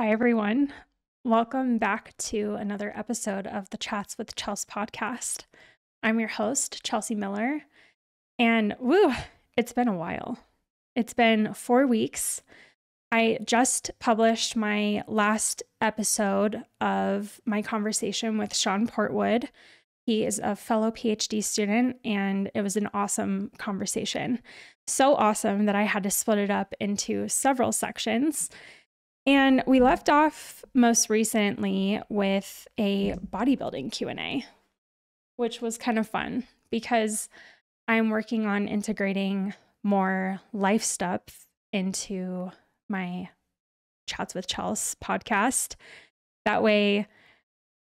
Hi, everyone. Welcome back to another episode of the Chats with Chels podcast. I'm your host, Chelsea Miller, and it's been a while. It's been 4 weeks. I just published my last episode of my conversation with Sean Portwood. He is a fellow PhD student, and it was an awesome conversation. So awesome that I had to split it up into several sections. And we left off most recently with a bodybuilding Q&A, which was kind of fun because I'm working on integrating more life stuff into my Chats with Chels podcast. That way,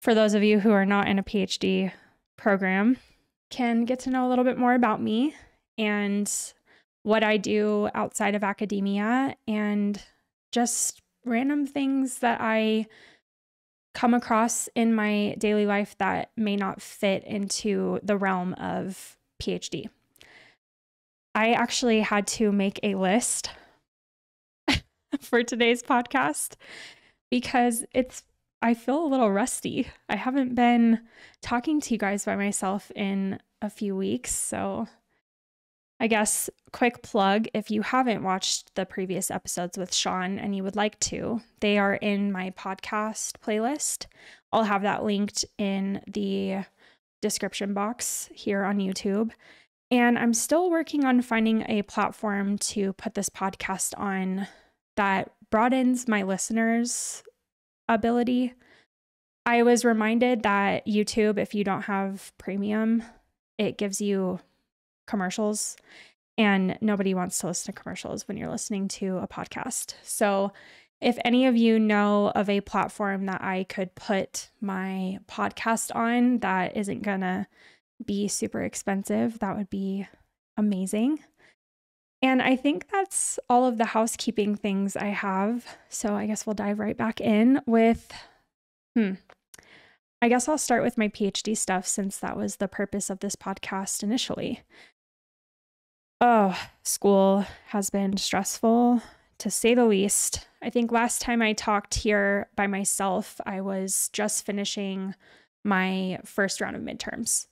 for those of you who are not in a PhD program, can get to know a little bit more about me and what I do outside of academia and just random things that I come across in my daily life that may not fit into the realm of PhD. I actually had to make a list for today's podcast because I feel a little rusty. I haven't been talking to you guys by myself in a few weeks, so I guess quick plug, if you haven't watched the previous episodes with Sean and you would like to, they are in my podcast playlist. I'll have that linked in the description box here on YouTube. And I'm still working on finding a platform to put this podcast on that broadens my listeners' ability. I was reminded that YouTube, if you don't have premium, it gives you commercials, and nobody wants to listen to commercials when you're listening to a podcast. So if any of you know of a platform that I could put my podcast on that isn't gonna be super expensive, that would be amazing. And I think that's all of the housekeeping things I have. So I guess we'll dive right back in with, I guess I'll start with my PhD stuff since that was the purpose of this podcast initially. Oh, school has been stressful, to say the least. I think last time I talked here by myself, I was just finishing my first round of midterms.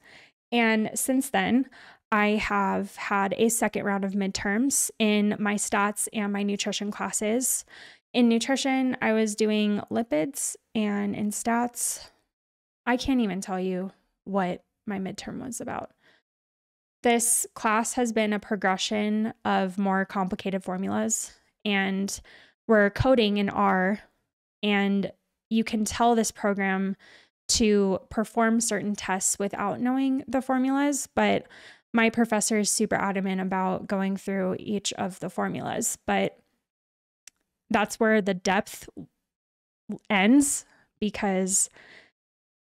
And since then, I have had a second round of midterms in my stats and my nutrition classes. In nutrition, I was doing lipids, and in stats, I can't even tell you what my midterm was about. This class has been a progression of more complicated formulas, and we're coding in R, and you can tell this program to perform certain tests without knowing the formulas, but my professor is super adamant about going through each of the formulas, but that's where the depth ends because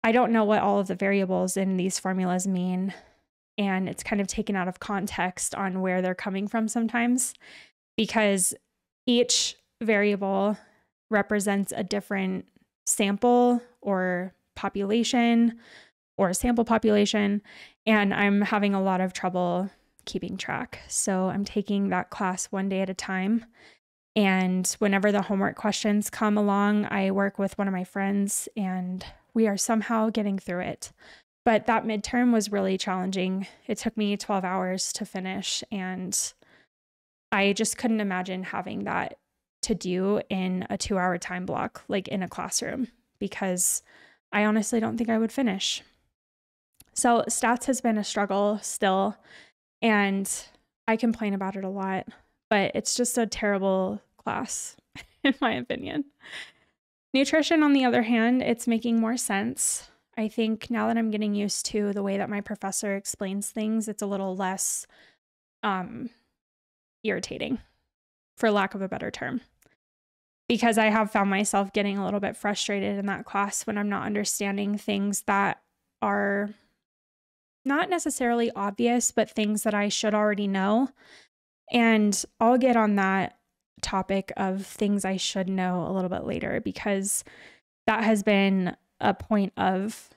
I don't know what all of the variables in these formulas mean. And it's kind of taken out of context on where they're coming from sometimes because each variable represents a different sample or population or sample population. And I'm having a lot of trouble keeping track. So I'm taking that class one day at a time. And whenever the homework questions come along, I work with one of my friends and we are somehow getting through it. But that midterm was really challenging. It took me 12 hours to finish, and I just couldn't imagine having that to do in a 2-hour time block, like in a classroom, because I honestly don't think I would finish. So stats has been a struggle still, and I complain about it a lot, but it's just a terrible class, in my opinion. Nutrition, on the other hand, it's making more sense. I think now that I'm getting used to the way that my professor explains things, it's a little less irritating, for lack of a better term, because I have found myself getting a little bit frustrated in that class when I'm not understanding things that are not necessarily obvious, but things that I should already know. And I'll get on that topic of things I should know a little bit later, because that has been a point of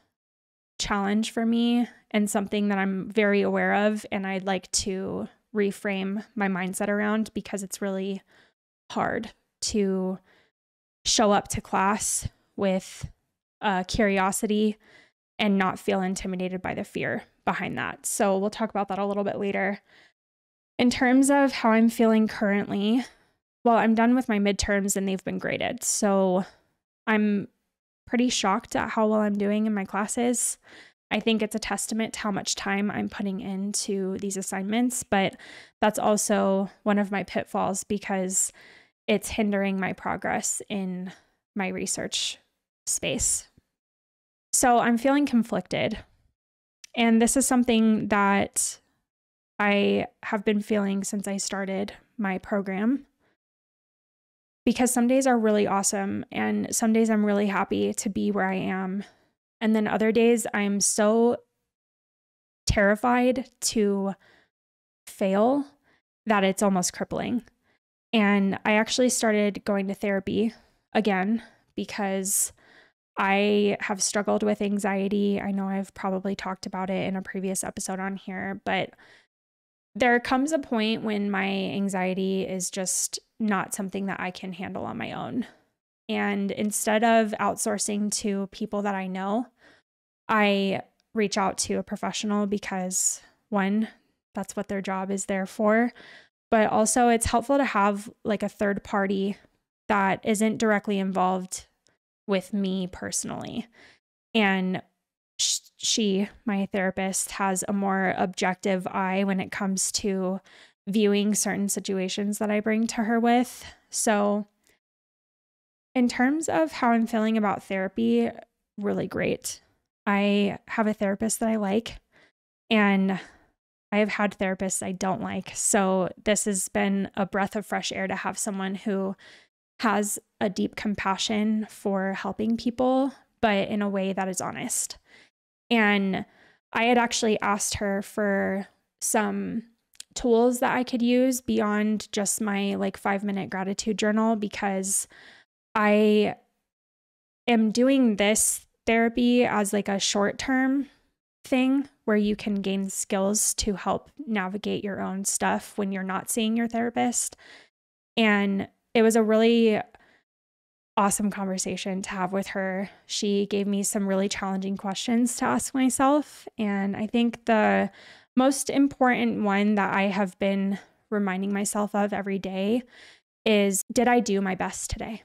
challenge for me and something that I'm very aware of, and I'd like to reframe my mindset around because it's really hard to show up to class with curiosity and not feel intimidated by the fear behind that. So we'll talk about that a little bit later. In terms of how I'm feeling currently, well, I'm done with my midterms and they've been graded. So I'm pretty shocked at how well I'm doing in my classes. I think it's a testament to how much time I'm putting into these assignments, but that's also one of my pitfalls because it's hindering my progress in my research space. So I'm feeling conflicted. And this is something that I have been feeling since I started my program. Because some days are really awesome and some days I'm really happy to be where I am. And then other days I'm so terrified to fail that it's almost crippling. And I actually started going to therapy again because I have struggled with anxiety. I know I've probably talked about it in a previous episode on here, but there comes a point when my anxiety is just not something that I can handle on my own. And instead of outsourcing to people that I know, I reach out to a professional because, one, that's what their job is there for. But also it's helpful to have like a third party that isn't directly involved with me personally. And she, my therapist, has a more objective eye when it comes to viewing certain situations that I bring to her with. So in terms of how I'm feeling about therapy, really great. I have a therapist that I like, and I have had therapists I don't like. So this has been a breath of fresh air to have someone who has a deep compassion for helping people, but in a way that is honest. And I had actually asked her for some tools that I could use beyond just my 5-minute gratitude journal, because I am doing this therapy as a short-term thing where you can gain skills to help navigate your own stuff when you're not seeing your therapist. And it was a really awesome conversation to have with her. She gave me some really challenging questions to ask myself. And I think the most important one that I have been reminding myself of every day is, did I do my best today?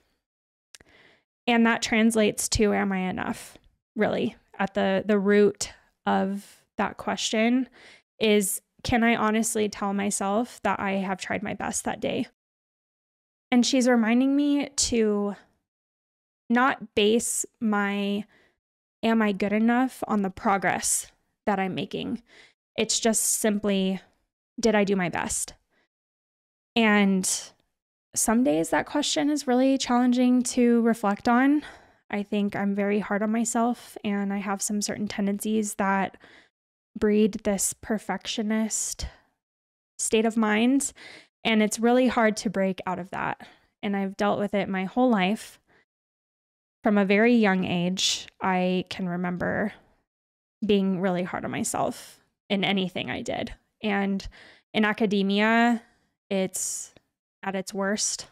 And that translates to, am I enough? Really, at the root of that question is, can I honestly tell myself that I have tried my best that day? And she's reminding me to not base my am I good enough on the progress that I'm making. It's just simply, did I do my best? And some days that question is really challenging to reflect on. I think I'm very hard on myself, and I have some certain tendencies that breed this perfectionist state of mind. And it's really hard to break out of that. And I've dealt with it my whole life. From a very young age, I can remember being really hard on myself in anything I did. And in academia, it's at its worst.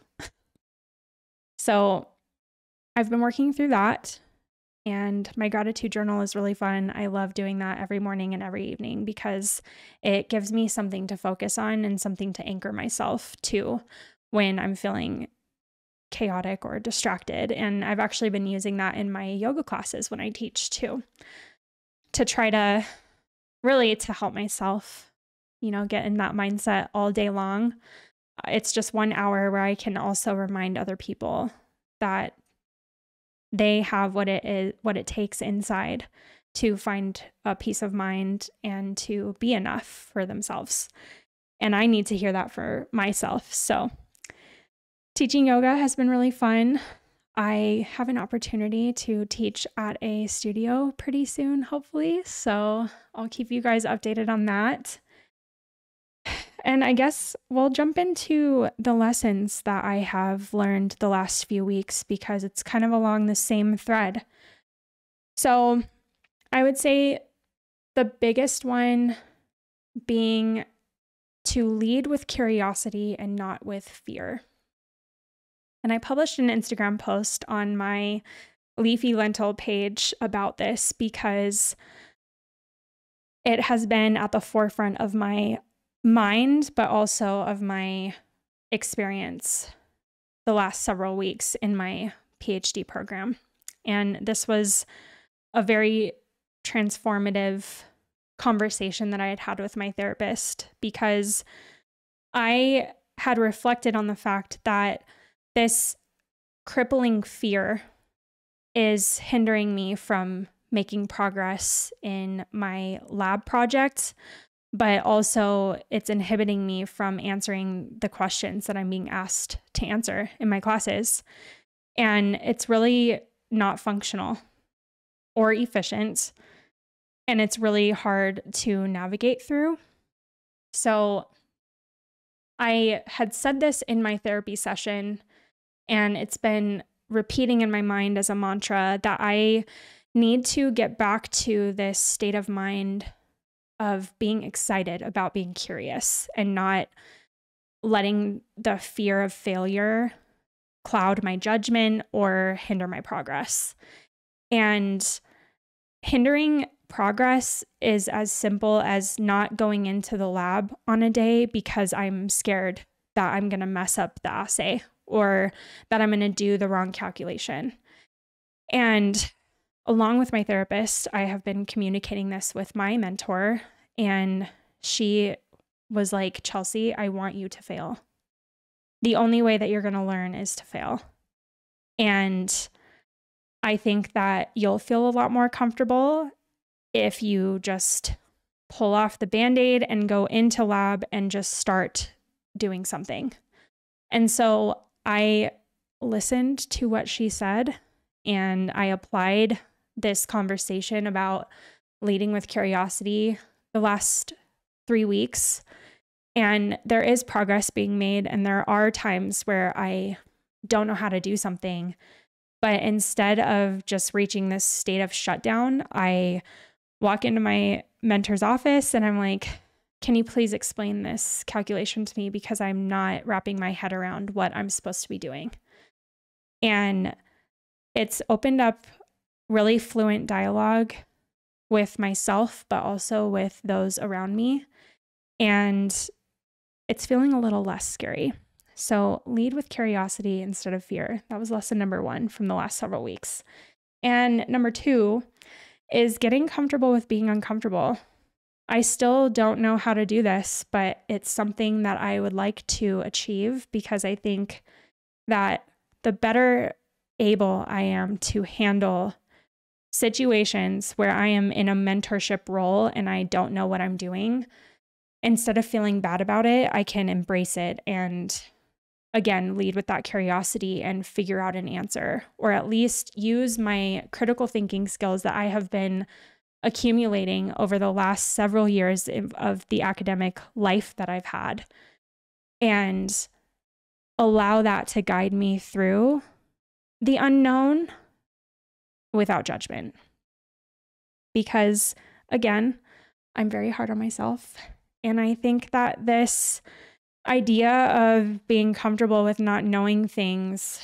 So I've been working through that, and my gratitude journal is really fun. I love doing that every morning and every evening because it gives me something to focus on and something to anchor myself to when I'm feeling chaotic or distracted. And I've actually been using that in my yoga classes when I teach too, to try to really to help myself, get in that mindset all day long. It's just 1 hour where I can also remind other people that they have what it takes inside to find a peace of mind and to be enough for themselves. And I need to hear that for myself. So teaching yoga has been really fun. I have an opportunity to teach at a studio pretty soon, hopefully. So I'll keep you guys updated on that. And I guess we'll jump into the lessons that I have learned the last few weeks because it's kind of along the same thread. So I would say the biggest one being to lead with curiosity and not with fear. And I published an Instagram post on my Leafy Lentil page about this because it has been at the forefront of my mind, but also of my experience the last several weeks in my PhD program. And this was a very transformative conversation that I had had with my therapist, because I had reflected on the fact that this crippling fear is hindering me from making progress in my lab projects, but also it's inhibiting me from answering the questions that I'm being asked to answer in my classes. And it's really not functional or efficient, and it's really hard to navigate through. So I had said this in my therapy session, and it's been repeating in my mind as a mantra that I need to get back to this state of mind of being excited about being curious and not letting the fear of failure cloud my judgment or hinder my progress. And hindering progress is as simple as not going into the lab on a day because I'm scared that I'm going to mess up the assay or that I'm going to do the wrong calculation. And along with my therapist, I have been communicating this with my mentor, and she was like, Chelsea, I want you to fail. The only way that you're going to learn is to fail. And I think that you'll feel a lot more comfortable if you just pull off the Band-Aid and go into lab and just start doing something. And so I listened to what she said, and I applied this conversation about leading with curiosity the last 3 weeks. And there is progress being made, and there are times where I don't know how to do something. But instead of just reaching this state of shutdown, I walk into my mentor's office and I'm like, can you please explain this calculation to me, because I'm not wrapping my head around what I'm supposed to be doing. And it's opened up really fluent dialogue with myself, but also with those around me. And it's feeling a little less scary. So lead with curiosity instead of fear. That was lesson number 1 from the last several weeks. And number 2 is getting comfortable with being uncomfortable. I still don't know how to do this, but it's something that I would like to achieve, because I think that the better able I am to handle situations where I am in a mentorship role and I don't know what I'm doing, instead of feeling bad about it, I can embrace it and, again, lead with that curiosity and figure out an answer, or at least use my critical thinking skills that I have been accumulating over the last several years of the academic life that I've had, and allow that to guide me through the unknown without judgment. Because, again, I'm very hard on myself. And I think that this idea of being comfortable with not knowing things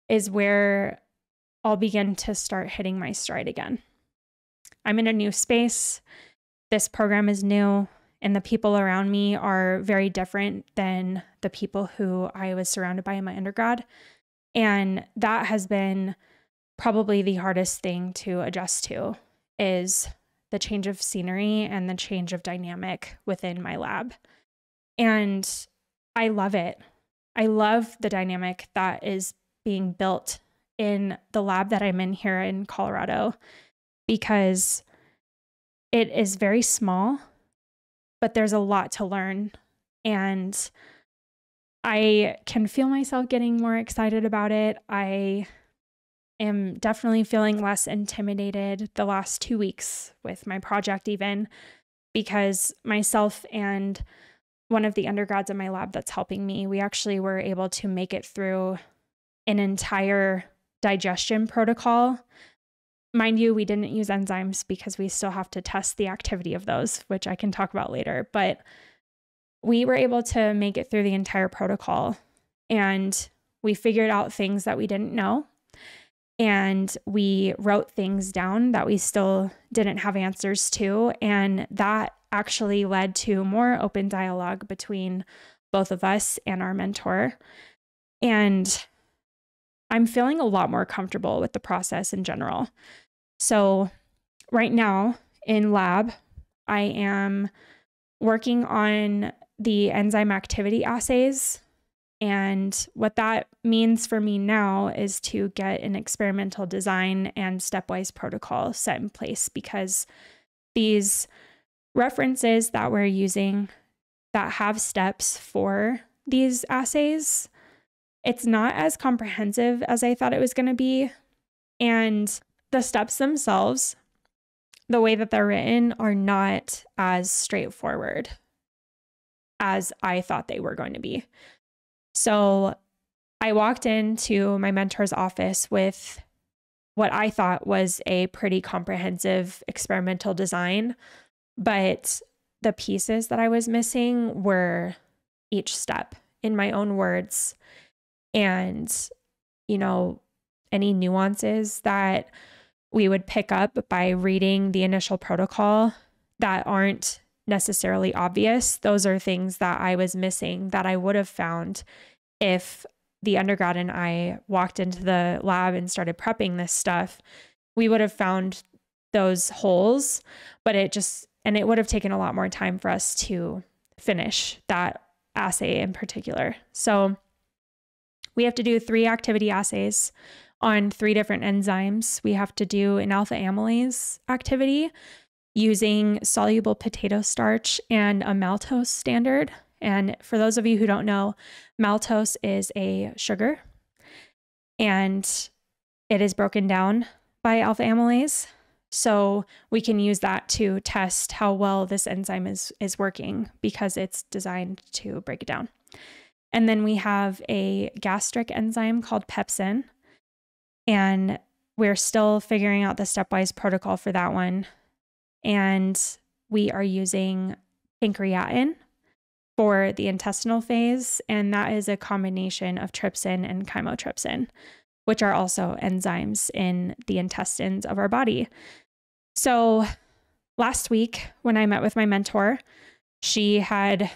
is where I'll begin to start hitting my stride again. I'm in a new space. This program is new, and the people around me are very different than the people who I was surrounded by in my undergrad. And that has been probably the hardest thing to adjust to, is the change of scenery and the change of dynamic within my lab. And I love it. I love the dynamic that is being built in the lab that I'm in here in Colorado, because it is very small, but there's a lot to learn. And I can feel myself getting more excited about it. I am definitely feeling less intimidated the last 2 weeks with my project, even because myself and one of the undergrads in my lab that's helping me, we actually were able to make it through an entire digestion protocol. Mind you, we didn't use enzymes because we still have to test the activity of those, which I can talk about later. But we were able to make it through the entire protocol And we figured out things that we didn't know. And we wrote things down that we still didn't have answers to. And that actually led to more open dialogue between both of us and our mentor. And I'm feeling a lot more comfortable with the process in general. So right now in lab, I am working on the enzyme activity assays. And what that means for me now is to get an experimental design and stepwise protocol set in place, because these references that we're using that have steps for these assays, it's not as comprehensive as I thought it was going to be. And the steps themselves, the way that they're written, are not as straightforward as I thought they were going to be. So I walked into my mentor's office with what I thought was a pretty comprehensive experimental design, but the pieces that I was missing were each step in my own words, and, any nuances that we would pick up by reading the initial protocol that aren't necessarily obvious. Those are things that I was missing that I would have found if the undergrad and I walked into the lab and started prepping this stuff. We would have found those holes, but it would have taken a lot more time for us to finish that assay in particular. So we have to do 3 activity assays on 3 different enzymes. We have to do an alpha amylase activity using soluble potato starch and a maltose standard. And for those of you who don't know, maltose is a sugar, and it is broken down by alpha amylase. So we can use that to test how well this enzyme is working, because it's designed to break it down. And then we have a gastric enzyme called pepsin, and we're still figuring out the stepwise protocol for that one. And we are using pancreatin for the intestinal phase, and that is a combination of trypsin and chymotrypsin, which are also enzymes in the intestines of our body. So last week when I met with my mentor, she had,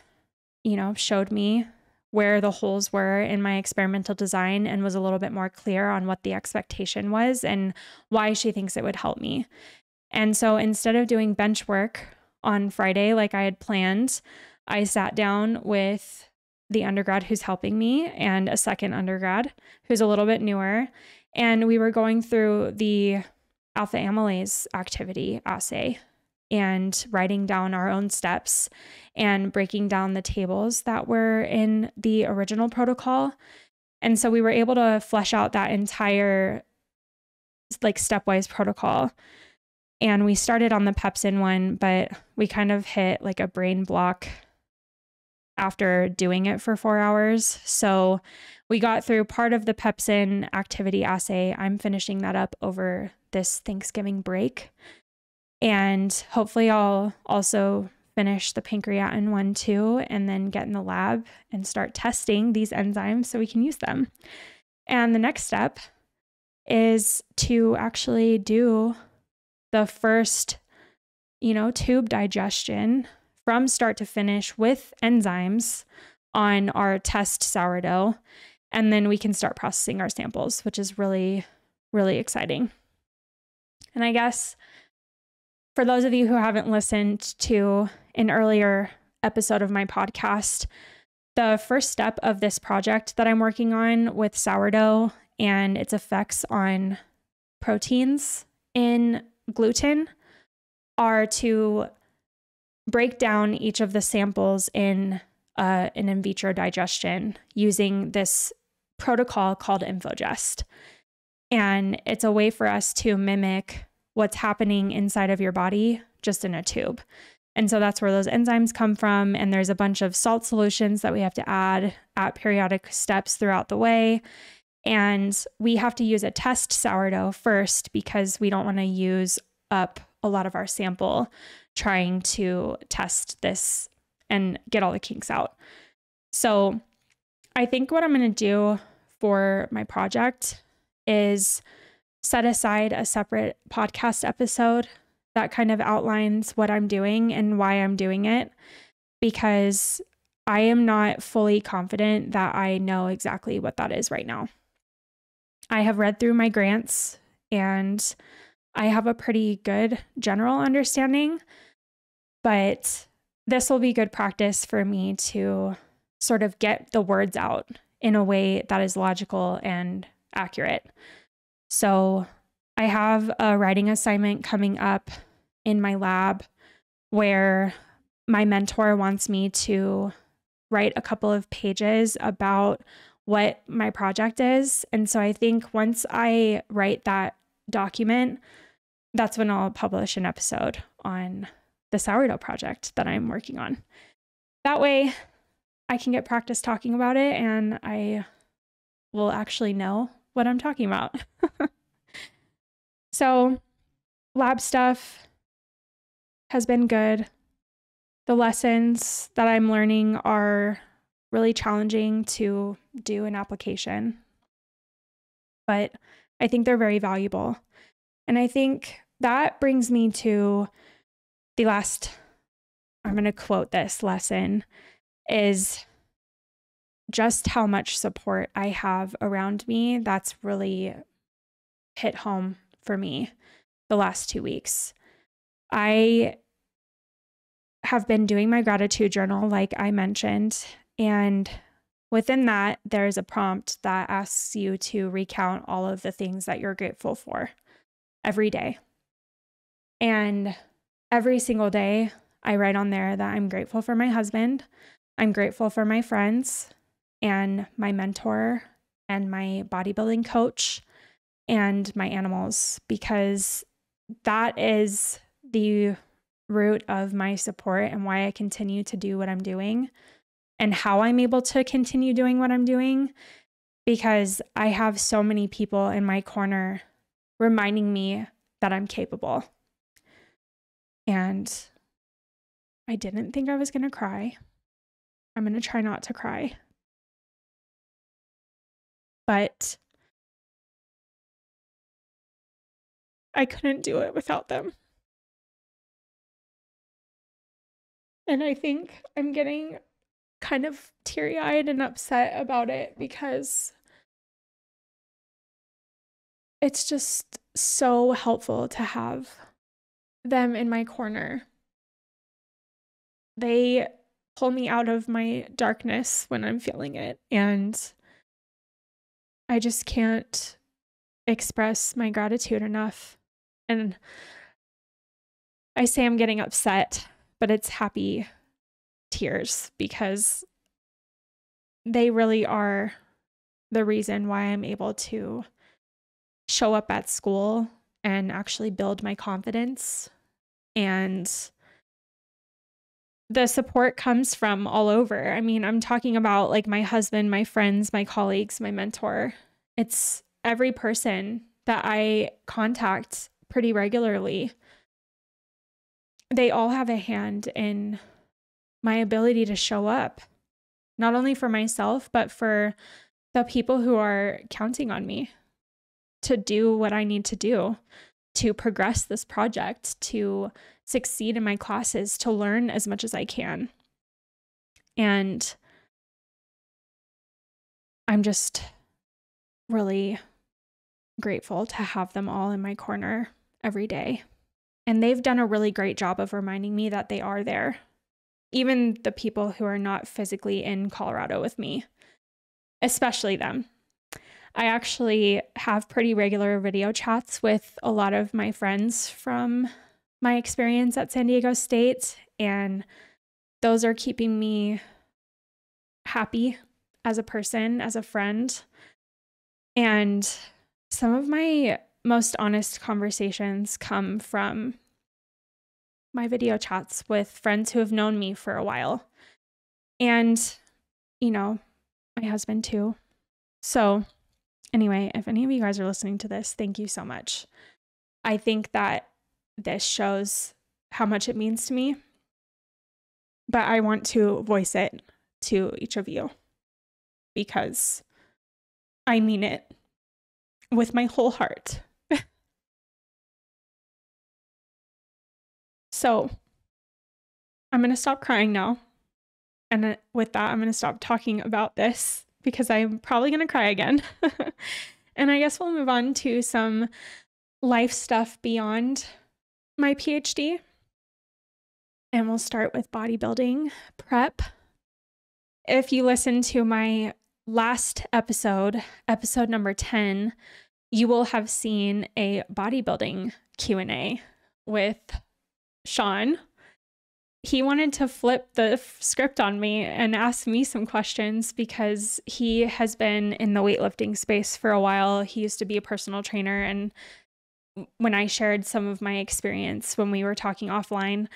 showed me where the holes were in my experimental design and was a little bit more clear on what the expectation was and why she thinks it would help me. And so instead of doing bench work on Friday like I had planned, I sat down with the undergrad who's helping me and a second undergrad who's a little bit newer, and we were going through the alpha amylase activity assay and writing down our own steps and breaking down the tables that were in the original protocol. And so we were able to flesh out that entire stepwise protocol. And we started on the pepsin one, but we kind of hit a brain block after doing it for 4 hours. So we got through part of the pepsin activity assay. I'm finishing that up over this Thanksgiving break. And hopefully I'll also finish the pancreatin one too, and then get in the lab and start testing these enzymes so we can use them. And the next step is to actually do the first, tube digestion from start to finish with enzymes on our test sourdough. And then we can start processing our samples, which is really, really exciting. And I guess for those of you who haven't listened to an earlier episode of my podcast, the first step of this project that I'm working on with sourdough and its effects on proteins in gluten are to break down each of the samples in an in vitro digestion using this protocol called InfoGest. And it's a way for us to mimic what's happening inside of your body just in a tube. And so that's where those enzymes come from. And there's a bunch of salt solutions that we have to add at periodic steps throughout the way. And we have to use a test sourdough first because we don't want to use up a lot of our sample trying to test this and get all the kinks out. So I think what I'm going to do for my project is set aside a separate podcast episode that kind of outlines what I'm doing and why I'm doing it, because I am not fully confident that I know exactly what that is right now. I have read through my grants and I have a pretty good general understanding, but this will be good practice for me to sort of get the words out in a way that is logical and accurate. So I have a writing assignment coming up in my lab where my mentor wants me to write a couple of pages about what my project is. And so I think once I write that document, that's when I'll publish an episode on the sourdough project that I'm working on. That way I can get practice talking about it and I will actually know what I'm talking about. So lab stuff has been good. The lessons that I'm learning are really challenging to do in application, but I think they're very valuable. And I think that brings me to the last, I'm going to quote this lesson, is just how much support I have around me. That's really hit home for me the last 2 weeks. I have been doing my gratitude journal, like I mentioned, and within that, there's a prompt that asks you to recount all of the things that you're grateful for every day. And every single day, I write on there that I'm grateful for my husband, I'm grateful for my friends, and my mentor, and my bodybuilding coach, and my animals, because that is the root of my support and why I continue to do what I'm doing and how I'm able to continue doing what I'm doing, because I have so many people in my corner reminding me that I'm capable. And I didn't think I was going to cry. I'm going to try not to cry. But I couldn't do it without them. And I think I'm getting kind of teary-eyed and upset about it because it's just so helpful to have them in my corner. They pull me out of my darkness when I'm feeling it, and I just can't express my gratitude enough. And I say I'm getting upset, but it's happy tears because they really are the reason why I'm able to show up at school and actually build my confidence. And the support comes from all over. I mean, I'm talking about like my husband, my friends, my colleagues, my mentor. It's every person that I contact pretty regularly. They all have a hand in my ability to show up, not only for myself, but for the people who are counting on me to do what I need to do to progress this project, to succeed in my classes, to learn as much as I can. And I'm just really grateful to have them all in my corner every day. And they've done a really great job of reminding me that they are there. Even the people who are not physically in Colorado with me, especially them. I actually have pretty regular video chats with a lot of my friends from my experience at San Diego State, and those are keeping me happy as a person, as a friend. And some of my most honest conversations come from my video chats with friends who have known me for a while. And, you know, my husband too. So anyway, if any of you guys are listening to this, thank you so much. I think that this shows how much it means to me, but I want to voice it to each of you. because I mean it with my whole heart. So I'm going to stop crying now. And with that, I'm going to stop talking about this because I'm probably going to cry again. And I guess we'll move on to some life stuff beyond my PhD. And we'll start with bodybuilding prep. If you listen to my last episode, episode number 10, you will have seen a bodybuilding Q&A with Sean. He wanted to flip the script on me and ask me some questions because he has been in the weightlifting space for a while. He used to be a personal trainer. And when I shared some of my experience when we were talking offline,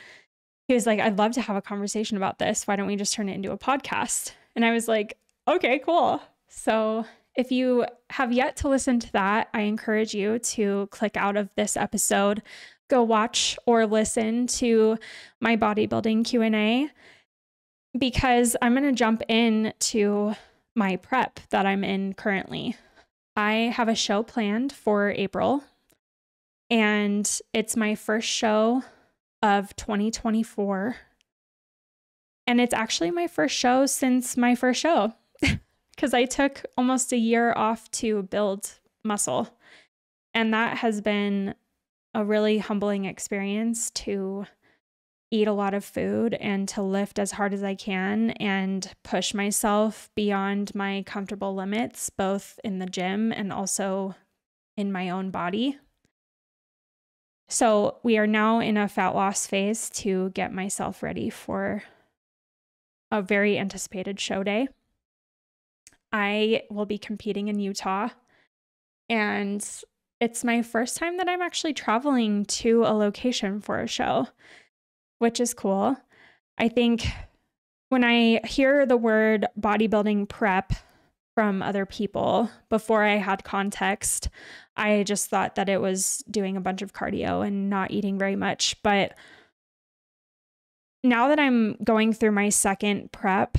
he was like, I'd love to have a conversation about this. Why don't we just turn it into a podcast? And I was like, okay, cool. So if you have yet to listen to that, I encourage you to click out of this episode, go watch or listen to my bodybuilding Q&A, because I'm going to jump into my prep that I'm in currently. I have a show planned for April, and it's my first show of 2024. And it's actually my first show since my first show, because I took almost a year off to build muscle. And that has been a really humbling experience, to eat a lot of food and to lift as hard as I can and push myself beyond my comfortable limits, both in the gym and also in my own body. So we are now in a fat loss phase to get myself ready for a very anticipated show day. I will be competing in Utah, and it's my first time that I'm actually traveling to a location for a show, which is cool. I think when I hear the word bodybuilding prep from other people, before I had context, I just thought that it was doing a bunch of cardio and not eating very much. But now that I'm going through my second prep,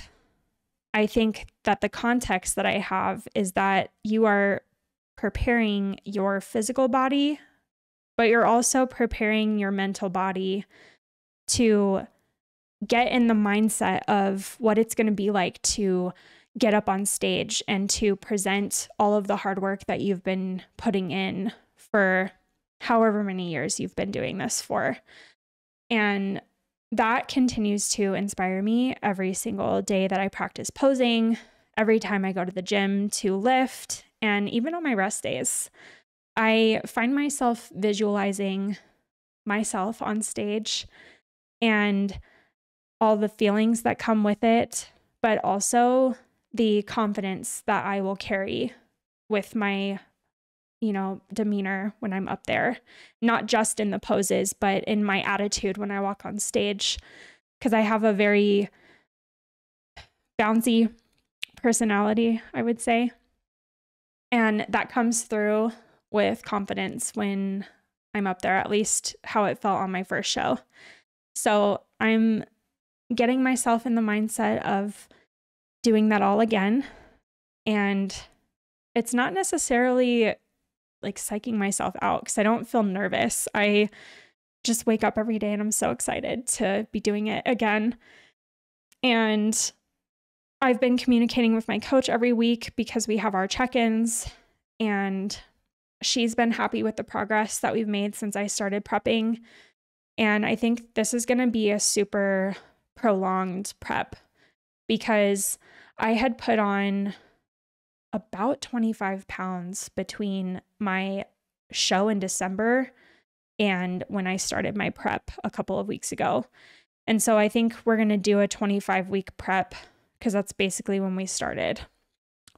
I think that the context that I have is that you are preparing your physical body, but you're also preparing your mental body to get in the mindset of what it's going to be like to get up on stage and to present all of the hard work that you've been putting in for however many years you've been doing this for. And that continues to inspire me every single day that I practice posing, every time I go to the gym to lift, and even on my rest days. I find myself visualizing myself on stage and all the feelings that come with it, but also the confidence that I will carry with my, demeanor when I'm up there, not just in the poses, but in my attitude when I walk on stage, because I have a very bouncy personality, I would say. And that comes through with confidence when I'm up there, at least how it felt on my first show. So I'm getting myself in the mindset of doing that all again. And it's not necessarily like psyching myself out, because I don't feel nervous. I just wake up every day and I'm so excited to be doing it again. And I've been communicating with my coach every week because we have our check-ins, and she's been happy with the progress that we've made since I started prepping. And I think this is going to be a super prolonged prep, because I had put on about 25 pounds between my show in December and when I started my prep a couple of weeks ago. And so I think we're going to do a 25-week prep, because that's basically when we started,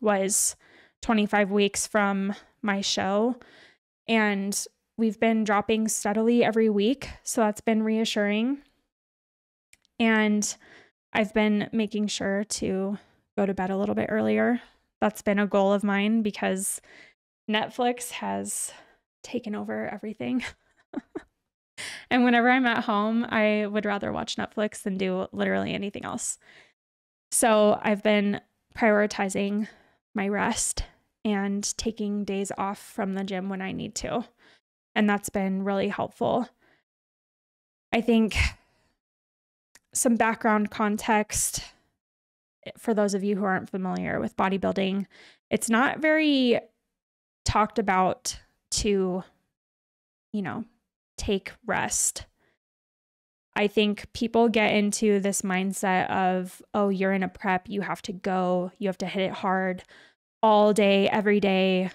was 25 weeks from my show. And we've been dropping steadily every week, so that's been reassuring. And I've been making sure to go to bed a little bit earlier. That's been a goal of mine, because Netflix has taken over everything. And whenever I'm at home, I would rather watch Netflix than do literally anything else. So I've been prioritizing my rest and taking days off from the gym when I need to. And that's been really helpful. I think some background context for those of you who aren't familiar with bodybuilding, it's not very talked about to, take rest. I think people get into this mindset of, oh, you're in a prep, you have to go, you have to hit it hard all day, every day.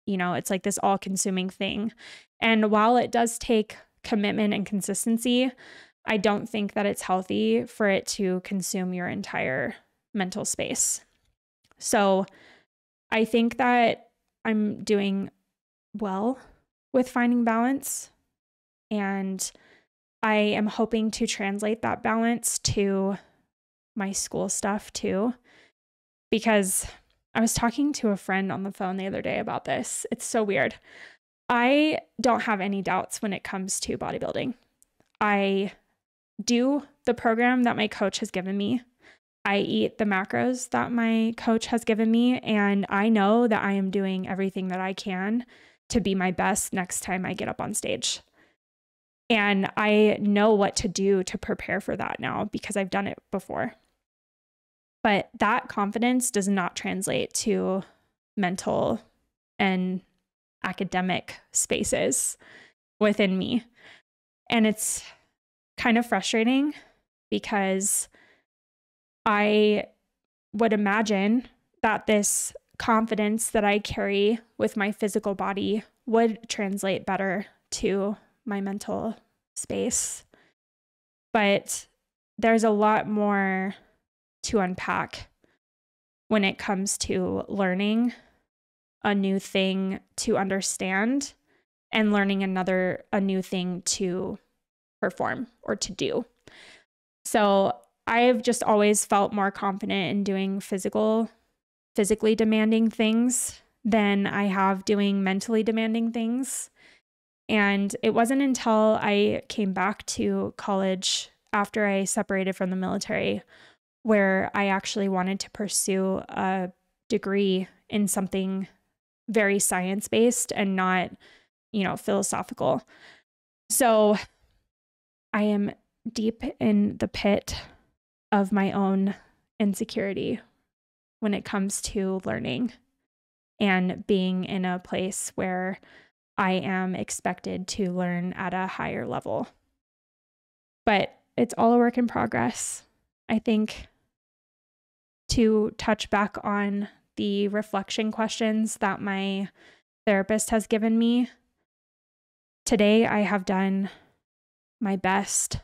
It's like this all-consuming thing. And while it does take commitment and consistency, I don't think that it's healthy for it to consume your entire mental space. So I think that I'm doing well with finding balance, and I am hoping to translate that balance to my school stuff too, because I was talking to a friend on the phone the other day about this. It's so weird. I don't have any doubts when it comes to bodybuilding. I do the program that my coach has given me. I eat the macros that my coach has given me, and I know that I am doing everything that I can to be my best next time I get up on stage. And I know what to do to prepare for that now because I've done it before. But that confidence does not translate to mental and academic spaces within me. And it's kind of frustrating because I would imagine that this confidence that I carry with my physical body would translate better to my mental space. But there's a lot more to unpack when it comes to learning a new thing to understand and learning a new thing to perform or to do. So I've just always felt more confident in doing physically demanding things than I have doing mentally demanding things. And it wasn't until I came back to college after I separated from the military where I actually wanted to pursue a degree in something very science-based and not, philosophical. So I am deep in the pit of my own insecurity when it comes to learning and being in a place where I am expected to learn at a higher level. But it's all a work in progress. I think to touch back on the reflection questions that my therapist has given me, today I have done my best.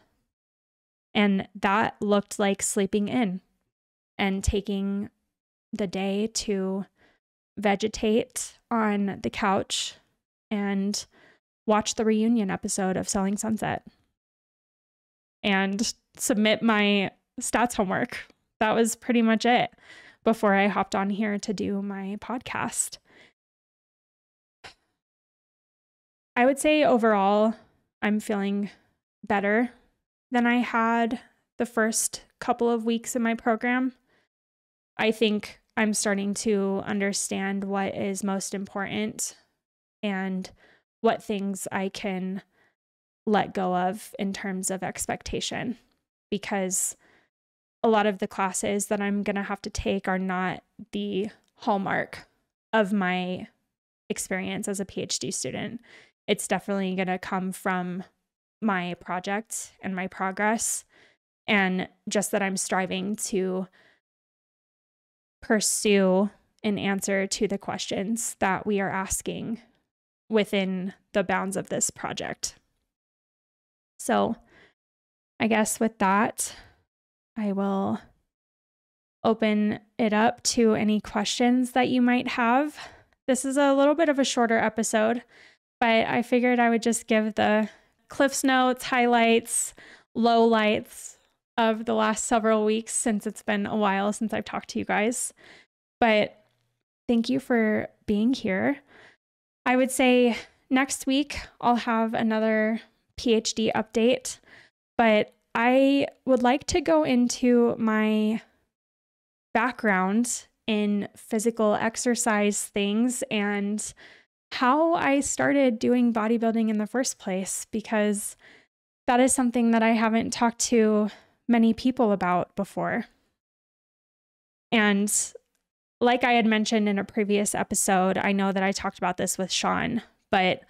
And that looked like sleeping in and taking the day to vegetate on the couch and watch the reunion episode of Selling Sunset and submit my stats homework. That was pretty much it before I hopped on here to do my podcast. I would say overall, I'm feeling better than I had the first couple of weeks in my program. I think I'm starting to understand what is most important and what things I can let go of in terms of expectation, because a lot of the classes that I'm going to have to take are not the hallmark of my experience as a PhD student. It's definitely going to come from my project and my progress, and just that I'm striving to pursue an answer to the questions that we are asking within the bounds of this project. So I guess with that, I will open it up to any questions that you might have. This is a little bit of a shorter episode, but I figured I would just give the Cliff's Notes, highlights, lowlights of the last several weeks since it's been a while since I've talked to you guys. But thank you for being here. I would say next week I'll have another PhD update, but I would like to go into my background in physical exercise things and how I started doing bodybuilding in the first place, because that is something that I haven't talked to many people about before. And like I had mentioned in a previous episode, I know that I talked about this with Sean, but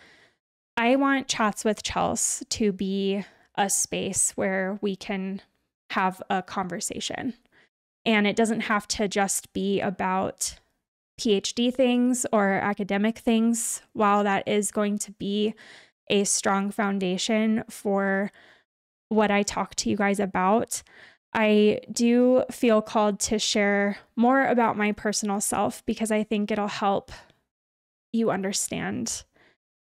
I want Chats with Chels to be a space where we can have a conversation. And it doesn't have to just be about PhD things or academic things. While that is going to be a strong foundation for what I talk to you guys about, I do feel called to share more about my personal self, because I think it'll help you understand,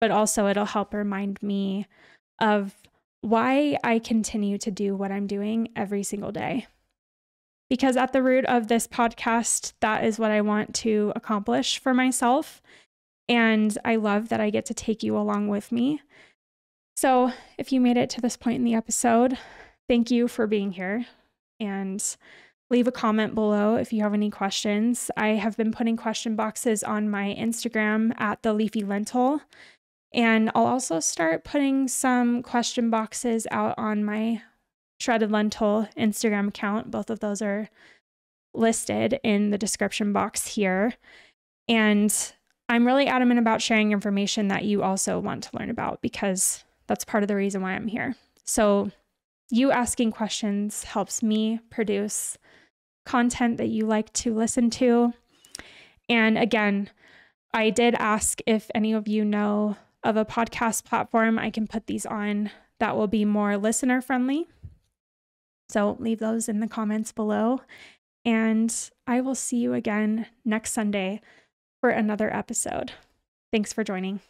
but also it'll help remind me of why I continue to do what I'm doing every single day. Because at the root of this podcast, that is what I want to accomplish for myself. And I love that I get to take you along with me. So if you made it to this point in the episode, thank you for being here. And leave a comment below if you have any questions. I have been putting question boxes on my Instagram at theleafylentil. And I'll also start putting some question boxes out on my Shredded Lentil Instagram account. Both of those are listed in the description box here. And I'm really adamant about sharing information that you also want to learn about, because that's part of the reason why I'm here. So you asking questions helps me produce content that you like to listen to. And again, I did ask if any of you know of a podcast platform I can put these on that will be more listener friendly. So leave those in the comments below. And I will see you again next Sunday for another episode. Thanks for joining.